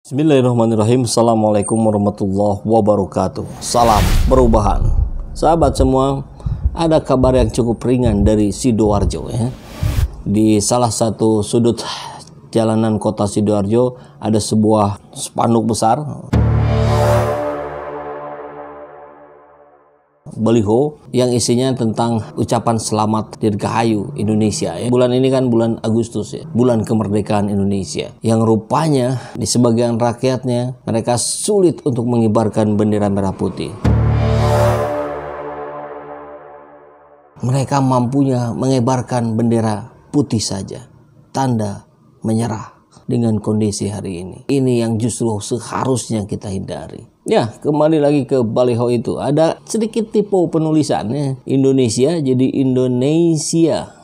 Bismillahirrahmanirrahim. Assalamualaikum warahmatullahi wabarakatuh. Salam perubahan. Sahabat semua, ada kabar yang cukup ringan dari Sidoarjo ya. Di salah satu sudut jalanan kota Sidoarjo ada sebuah spanduk besar, baliho yang isinya tentang ucapan selamat Dirgahayu Indonesia ya. Bulan ini kan bulan Agustus ya, bulan kemerdekaan Indonesia, yang rupanya di sebagian rakyatnya mereka sulit untuk mengibarkan bendera merah putih. Mereka mampunya mengibarkan bendera putih saja, tanda menyerah dengan kondisi hari ini. Ini yang justru seharusnya kita hindari. Ya, kembali lagi ke baliho itu. Ada sedikit typo penulisannya. Indonesia jadi Indonesia.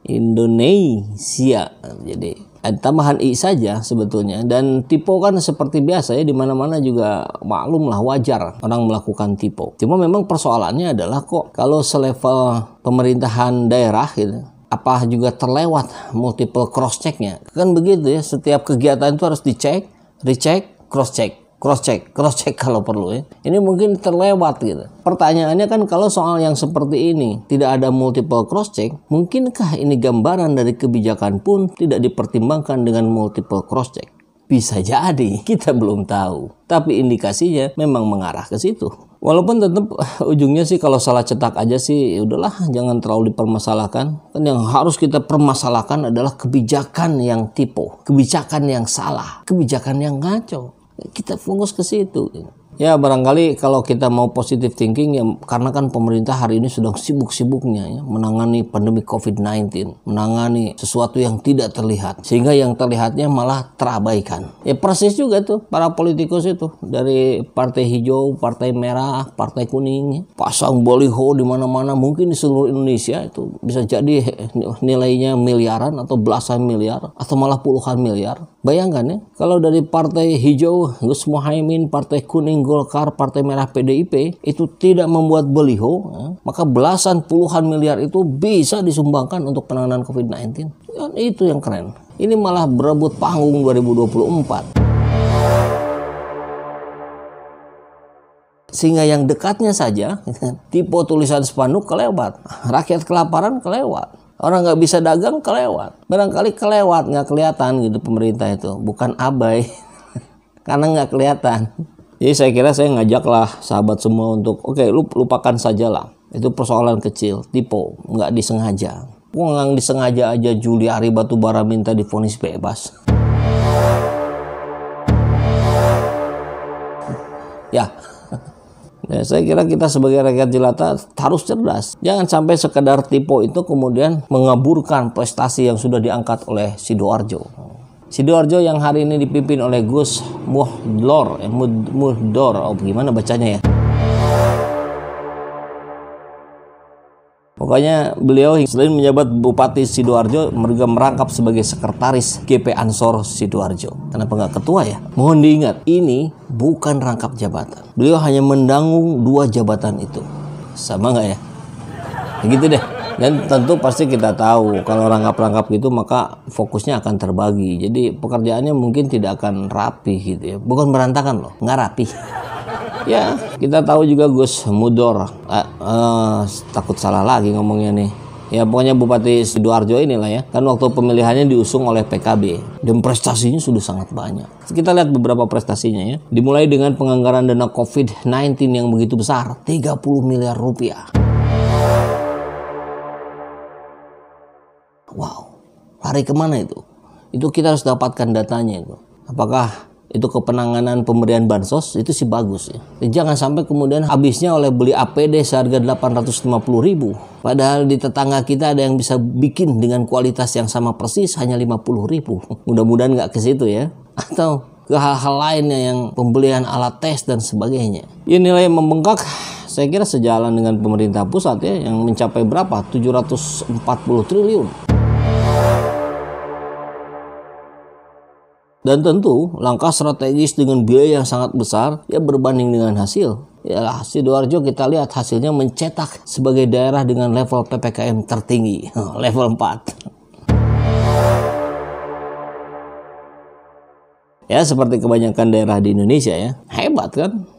Indonesia. Jadi ada tambahan i saja sebetulnya. Dan typo kan seperti biasa ya, di mana-mana juga maklum lah, wajar orang melakukan typo. Cuma memang persoalannya adalah kok kalau selevel pemerintahan daerah gitu, apa juga terlewat multiple cross checknya, kan begitu ya. Setiap kegiatan itu harus dicek, recheck, cross check kalau perlu ya. Ini mungkin terlewat gitu. Pertanyaannya kan, kalau soal yang seperti ini tidak ada multiple cross check, mungkinkah ini gambaran dari kebijakan pun tidak dipertimbangkan dengan multiple cross check? Bisa jadi, kita belum tahu. Tapi indikasinya memang mengarah ke situ. Walaupun tetap ujungnya sih kalau salah cetak aja sih, udahlah jangan terlalu dipermasalahkan. Kan yang harus kita permasalahkan adalah kebijakan yang typo, kebijakan yang salah, kebijakan yang ngaco. Kita fokus ke situ. Ya barangkali kalau kita mau positive thinking ya, karena kan pemerintah hari ini sedang sibuk-sibuknya ya, menangani pandemi COVID-19, menangani sesuatu yang tidak terlihat, sehingga yang terlihatnya malah terabaikan. Ya persis juga tuh para politikus itu, dari partai hijau, partai merah, partai kuning ya, pasang baliho di mana-mana, mungkin di seluruh Indonesia itu bisa jadi nilainya miliaran atau belasan miliar atau malah puluhan miliar. Bayangkan ya, kalau dari partai hijau Gus Muhaimin, partai kuning Golkar, partai merah PDIP itu tidak membuat baliho ya, maka belasan puluhan miliar itu bisa disumbangkan untuk penanganan COVID-19. Ya, itu yang keren. Ini malah berebut panggung 2024. Sehingga yang dekatnya saja, tipe tulisan spanduk kelewat. Rakyat kelaparan kelewat. Orang nggak bisa dagang kelewat. Barangkali kelewat, nggak kelihatan gitu pemerintah itu. Bukan abai, karena nggak kelihatan. Jadi saya kira saya ngajaklah sahabat semua untuk lupakan sajalah. Itu persoalan kecil, typo, nggak disengaja. Nggak disengaja aja Juliari Batubara minta divonis bebas. Ya. Ya, saya kira kita sebagai rakyat jelata harus cerdas. Jangan sampai sekedar typo itu kemudian mengaburkan prestasi yang sudah diangkat oleh Sidoarjo. Sidoarjo yang hari ini dipimpin oleh Gus Muhdor, gimana bacanya ya? Pokoknya beliau selain menjabat Bupati Sidoarjo juga merangkap sebagai sekretaris GP Ansor Sidoarjo. Kenapa nggak ketua ya? Mohon diingat, ini bukan rangkap jabatan. Beliau hanya menanggung 2 jabatan itu. Sama nggak ya? Begitu deh. Dan tentu pasti kita tahu kalau rangkap-rangkap gitu maka fokusnya akan terbagi. Jadi pekerjaannya mungkin tidak akan rapi gitu ya. Bukan berantakan loh, nggak rapi. Ya, kita tahu juga Gus Muhdor, takut salah lagi ngomongnya nih. Ya pokoknya Bupati Sidoarjo inilah ya. Kan waktu pemilihannya diusung oleh PKB. Dan prestasinya sudah sangat banyak. Kita lihat beberapa prestasinya ya. Dimulai dengan penganggaran dana COVID-19 yang begitu besar. 30 miliar rupiah. Wow. Lari kemana itu? Itu kita harus dapatkan datanya itu. Apakah itu ke penanganan pemberian bansos, itu sih bagus ya. Jangan sampai kemudian habisnya oleh beli APD seharga 850.000. Padahal di tetangga kita ada yang bisa bikin dengan kualitas yang sama persis hanya 50.000. Mudah-mudahan nggak ke situ ya. Atau ke hal-hal lainnya yang pembelian alat tes dan sebagainya. Ya nilai membengkak saya kira sejalan dengan pemerintah pusat ya, yang mencapai berapa? 740 triliun. Dan tentu langkah strategis dengan biaya yang sangat besar ya berbanding dengan hasil. Ya Sidoarjo kita lihat hasilnya mencetak sebagai daerah dengan level PPKM tertinggi, level 4. Ya seperti kebanyakan daerah di Indonesia ya. Hebat kan?